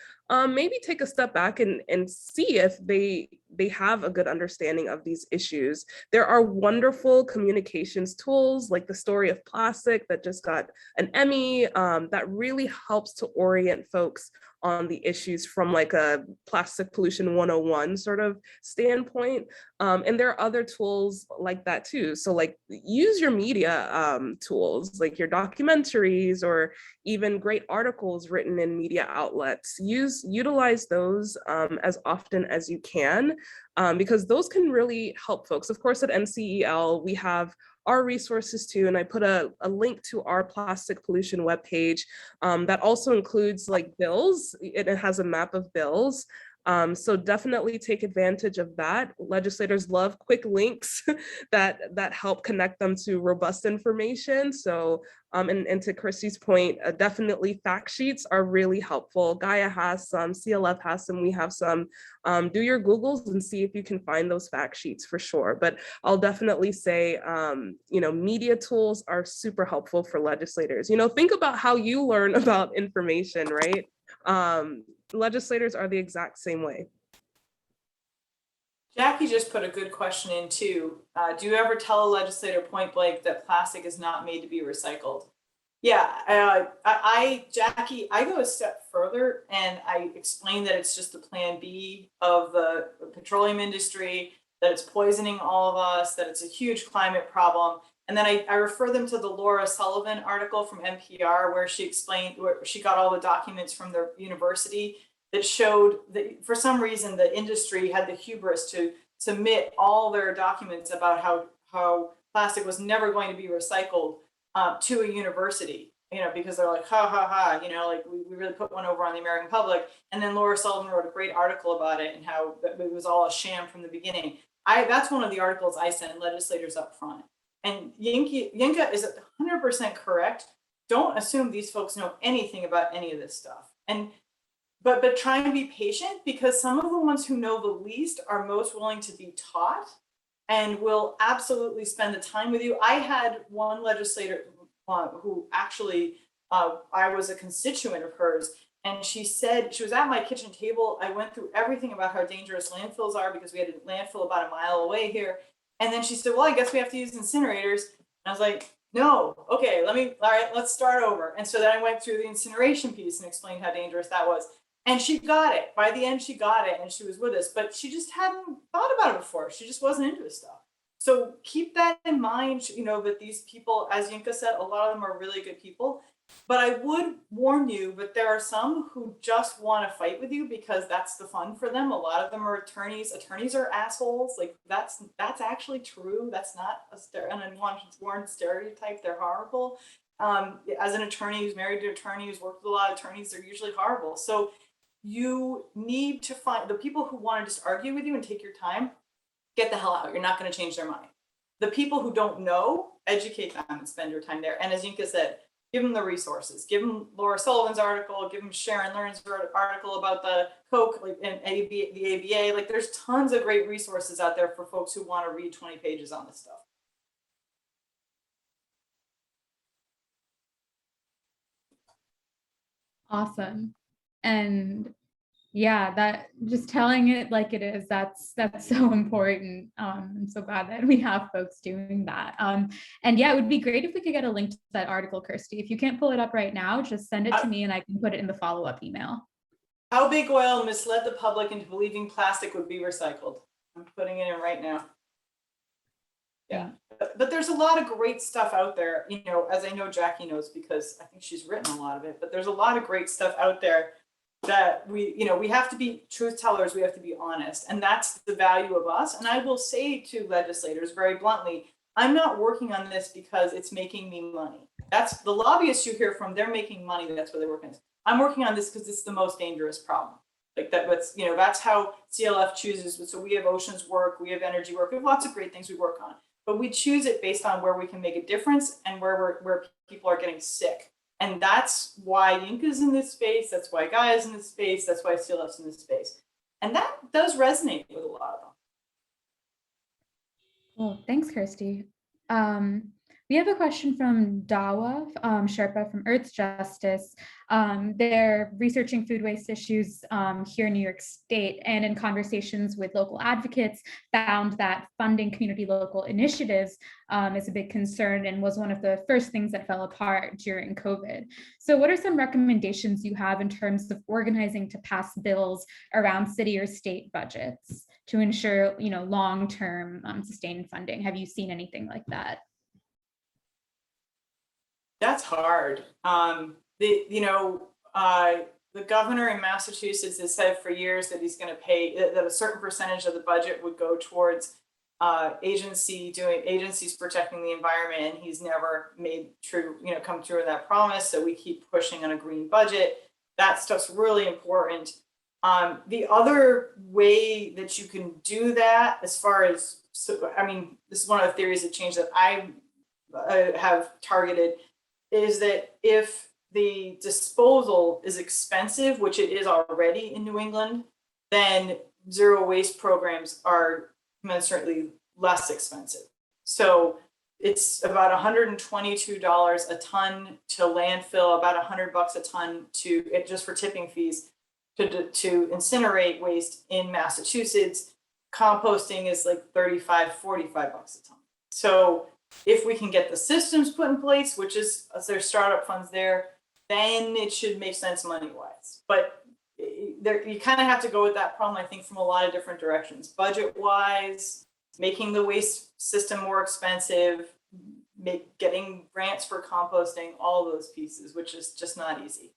[SPEAKER 2] maybe take a step back and see if they have a good understanding of these issues. There are wonderful communications tools like the Story of Plastic that just got an Emmy, that really helps to orient folks on the issues from like a plastic pollution 101 sort of standpoint. And there are other tools like that too. So like, use your media tools, like your documentaries or even great articles written in media outlets. Utilize those as often as you can, because those can really help folks. Of course, at NCEL, we have our resources too, and I put a link to our plastic pollution webpage that also includes like bills. It has a map of bills. So definitely take advantage of that. Legislators love quick links that help connect them to robust information. So, and to Kirstie's point, definitely fact sheets are really helpful. GAIA has some, CLF has some, we have some. Do your Googles and see if you can find those fact sheets for sure. But I'll definitely say, media tools are super helpful for legislators. Think about how you learn about information, right? Legislators are the exact same way.
[SPEAKER 3] Jackie just put a good question in too. Do you ever tell a legislator point blank that plastic is not made to be recycled? Yeah, Jackie, I go a step further and I explain that it's just the plan B of the petroleum industry, that it's poisoning all of us, that it's a huge climate problem. And then I refer them to the Laura Sullivan article from NPR where she explained, where she got all the documents from the university that showed that for some reason the industry had the hubris to submit all their documents about how plastic was never going to be recycled to a university, because they're like, like we really put one over on the American public. And then Laura Sullivan wrote a great article about it and how it was all a sham from the beginning. That's one of the articles I send legislators up front. And Yinka is 100% correct. Don't assume these folks know anything about any of this stuff. But try and be patient, because some of the ones who know the least are most willing to be taught and will absolutely spend the time with you. I had one legislator who actually, I was a constituent of hers, and she said, she was at my kitchen table. I went through everything about how dangerous landfills are because we had a landfill about a mile away here. And then she said, well, I guess we have to use incinerators. And I was like, no, okay, all right, let's start over. And so then I went through the incineration piece and explained how dangerous that was. And she got it. By the end, she got it and she was with us, but she just hadn't thought about it before. She just wasn't into this stuff. So keep that in mind, that these people, as Yinka said, a lot of them are really good people. But I would warn you, but there are some who just want to fight with you because that's the fun for them. A lot of them are attorneys. Attorneys are assholes. Like that's actually true. That's not an unwanted stereotype. They're horrible. As an attorney who's married to an attorney who's worked with a lot of attorneys, they're usually horrible. So you need to find the people who want to just argue with you and take your time. Get the hell out. You're not going to change their mind. The people who don't know, educate them and spend your time there. And as Yinka said, give them the resources. Give them Laura Sullivan's article. Give them Sharon Learn's article about the Coke and the ABA. Like there's tons of great resources out there for folks who want to read 20 pages on this stuff.
[SPEAKER 1] Awesome. And Yeah, that just telling it like it is, that's so important. I'm so glad that we have folks doing that. And yeah, it would be great if we could get a link to that article, Kirstie. If you can't pull it up right now, just send it to me and I can put it in the follow-up email.
[SPEAKER 3] How big oil misled the public into believing plastic would be recycled? I'm putting it in right now. Yeah, but there's a lot of great stuff out there, you know, as I know Jackie knows because I think she's written a lot of it, but there's a lot of great stuff out there that we, you know, we have to be truth tellers, we have to be honest, and that's the value of us. And I will say to legislators very bluntly, I'm not working on this because it's making me money. That's the lobbyists you hear from, they're making money, that's what they're working on. I'm working on this because it's the most dangerous problem. Like that, what's, you know, that's how CLF chooses. So we have oceans work, we have energy work, we have lots of great things we work on. But we choose it based on where we can make a difference and where people are getting sick. And that's why Yinka's in this space, that's why GAIA's in this space, that's why CLF's in this space. And that does resonate with a lot of them.
[SPEAKER 1] Well, thanks, Kirstie. We have a question from Dawa Sherpa from Earth Justice. They're researching food waste issues here in New York State, and in conversations with local advocates, found that funding community local initiatives is a big concern and was one of the first things that fell apart during COVID. So what are some recommendations you have in terms of organizing to pass bills around city or state budgets to ensure, you know, long-term sustained funding? Have you seen anything like that?
[SPEAKER 3] That's hard. The governor in Massachusetts has said for years that he's going to pay, that a certain percentage of the budget would go towards agencies protecting the environment, and he's never come through with that promise. So we keep pushing on a green budget. That stuff's really important. The other way that you can do that, as far as, this is one of the theories of change that I have targeted, is that if the disposal is expensive, which it is already in New England, then zero waste programs are commensurately less expensive. So it's about $122 a ton to landfill, about $100 a ton just for tipping fees to incinerate waste in Massachusetts. Composting is like $35, $45 a ton. So if we can get the systems put in place, which is there's startup funds there, then it should make sense money-wise. But you kind of have to go with that problem, I think, from a lot of different directions. Budget-wise, making the waste system more expensive, getting grants for composting, all those pieces, which is just not easy.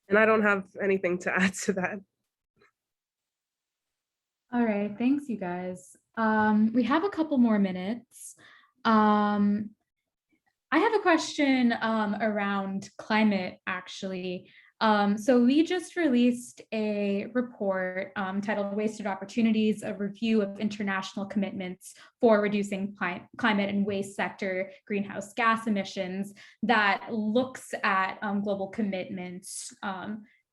[SPEAKER 2] And I don't have anything to add to that.
[SPEAKER 1] All right, thanks, you guys. We have a couple more minutes. I have a question around climate, actually. So we just released a report titled Wasted Opportunities, a review of international commitments for reducing climate and waste sector greenhouse gas emissions, that looks at global commitments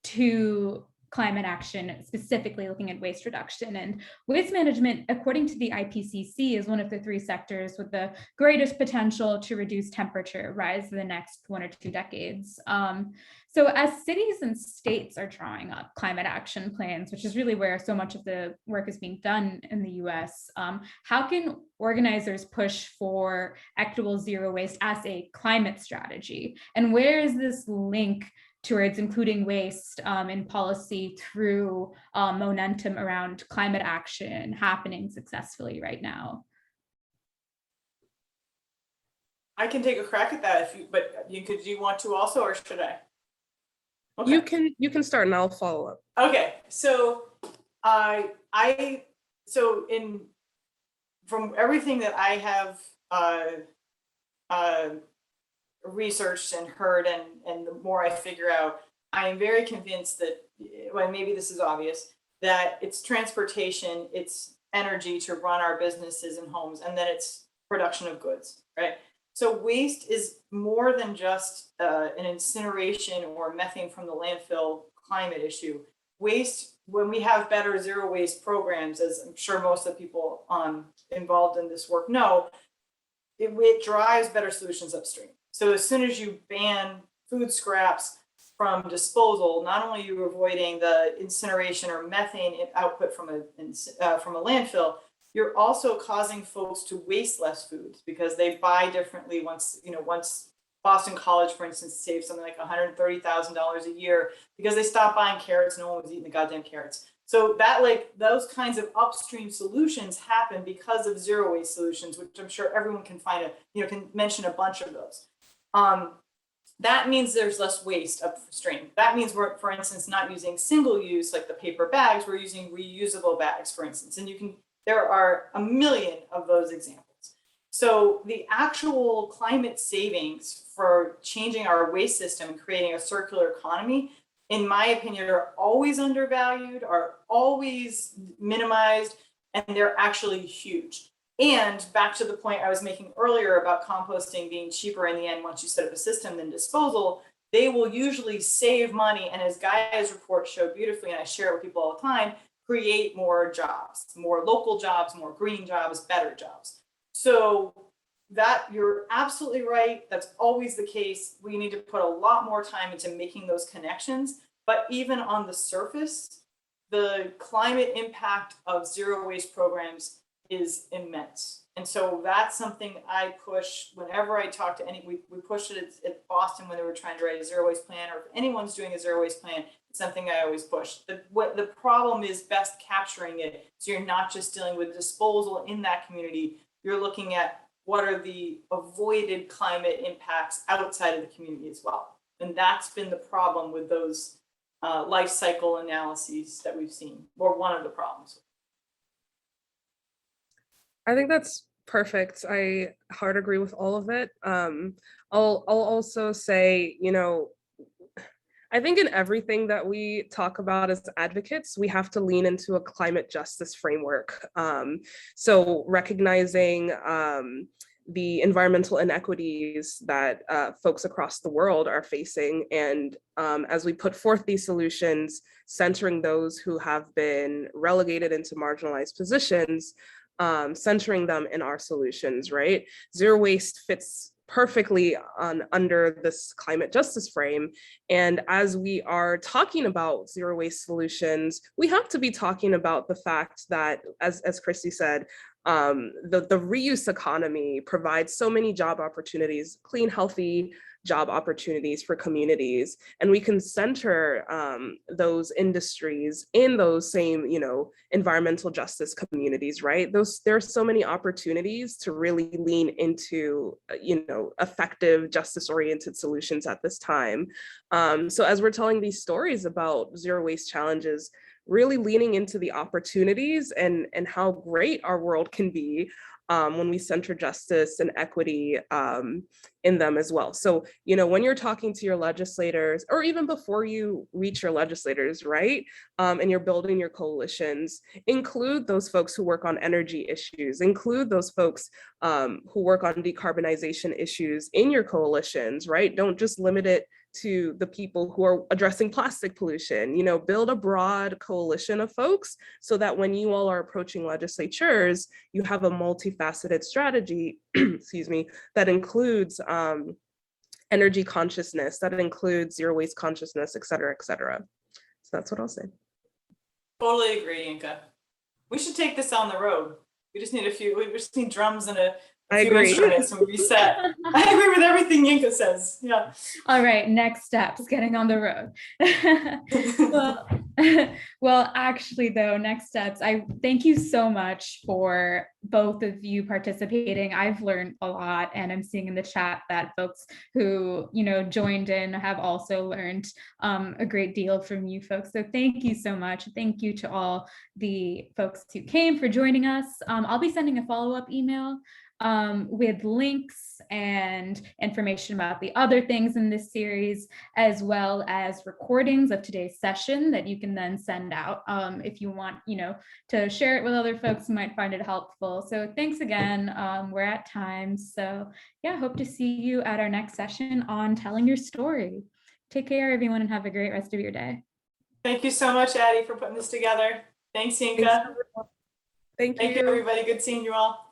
[SPEAKER 1] to climate action, specifically looking at waste reduction. And waste management, according to the IPCC, is one of the three sectors with the greatest potential to reduce temperature rise in the next 1 or 2 decades. So as cities and states are drawing up climate action plans, which is really where so much of the work is being done in the US, how can organizers push for equitable zero waste as a climate strategy? And where is this link towards including waste in policy through momentum around climate action happening successfully right now?
[SPEAKER 3] I can take a crack at that do you want to also, or should I? Okay.
[SPEAKER 2] You can start and I'll follow up.
[SPEAKER 3] Okay, so from everything that I have researched and heard, and the more I figure out, I am very convinced that, well, maybe this is obvious, that it's transportation, it's energy to run our businesses and homes, and then it's production of goods, right? So waste is more than just an incineration or methane from the landfill climate issue. Waste, when we have better zero waste programs, as I'm sure most of the people involved in this work know, it drives better solutions upstream. So as soon as you ban food scraps from disposal, not only are you avoiding the incineration or methane output from a landfill, you're also causing folks to waste less food because they buy differently. Once Boston College, for instance, saved something like $130,000 a year because they stopped buying carrots. No one was eating the goddamn carrots. So that, like, those kinds of upstream solutions happen because of zero waste solutions, which I'm sure everyone can find can mention a bunch of those. That means there's less waste upstream. That means we're, for instance, not using single use like the paper bags, we're using reusable bags, for instance. And there are a million of those examples. So the actual climate savings for changing our waste system and creating a circular economy, in my opinion, are always undervalued, are always minimized, and they're actually huge. And back to the point I was making earlier about composting being cheaper in the end once you set up a system than disposal, they will usually save money. And as GAIA's report showed beautifully, and I share it with people all the time, create more jobs, more local jobs, more green jobs, better jobs. So that, you're absolutely right. That's always the case. We need to put a lot more time into making those connections. But even on the surface, the climate impact of zero waste programs is immense. And so that's something I push whenever I talk to we pushed it at Boston when they were trying to write a zero waste plan, or if anyone's doing a zero waste plan, it's something I always push. The problem is best capturing it. So you're not just dealing with disposal in that community, you're looking at what are the avoided climate impacts outside of the community as well. And that's been the problem with those life cycle analyses that we've seen, or one of the problems.
[SPEAKER 2] I think that's perfect. I hard agree with all of it. I'll also say, I think in everything that we talk about as advocates, we have to lean into a climate justice framework. So recognizing the environmental inequities that folks across the world are facing. And as we put forth these solutions, centering those who have been relegated into marginalized positions, centering them in our solutions, right? Zero waste fits perfectly under this climate justice frame. And as we are talking about zero waste solutions, we have to be talking about the fact that, as Kirstie said, the reuse economy provides so many job opportunities, clean, healthy job opportunities for communities. And we can center those industries in those same, environmental justice communities, right? There are so many opportunities to really lean into, effective justice-oriented solutions at this time. So as we're telling these stories about zero waste challenges, really leaning into the opportunities and how great our world can be when we center justice and equity in them as well. So, when you're talking to your legislators, or even before you reach your legislators, right? And you're building your coalitions, include those folks who work on energy issues, include those folks who work on decarbonization issues in your coalitions, right? Don't just limit it to the people who are addressing plastic pollution. Build a broad coalition of folks so that when you all are approaching legislatures, you have a multifaceted strategy, excuse me, that includes energy consciousness, that includes zero waste consciousness, et cetera, et cetera. So that's what I'll say.
[SPEAKER 3] Totally agree, Yinka. We should take this on the road. We just need drums and a few instruments and we set. I agree with everything Yinka says. Yeah.
[SPEAKER 1] All right, next steps, getting on the road. Well, actually though, next steps, I thank you so much for both of you participating. I've learned a lot, and I'm seeing in the chat that folks who, joined in have also learned a great deal from you folks. So thank you so much. Thank you to all the folks who came for joining us. I'll be sending a follow-up email with links and information about the other things in this series, as well as recordings of today's session that you can then send out if you want, to share it with other folks who might find it helpful. So thanks again. We're at time. So yeah, hope to see you at our next session on telling your story. Take care, everyone, and have a great rest of your day.
[SPEAKER 3] Thank you so much, Addie, for putting this together. Thanks, Yinka.
[SPEAKER 2] Thank you.
[SPEAKER 3] Thank you, everybody. Good seeing you all.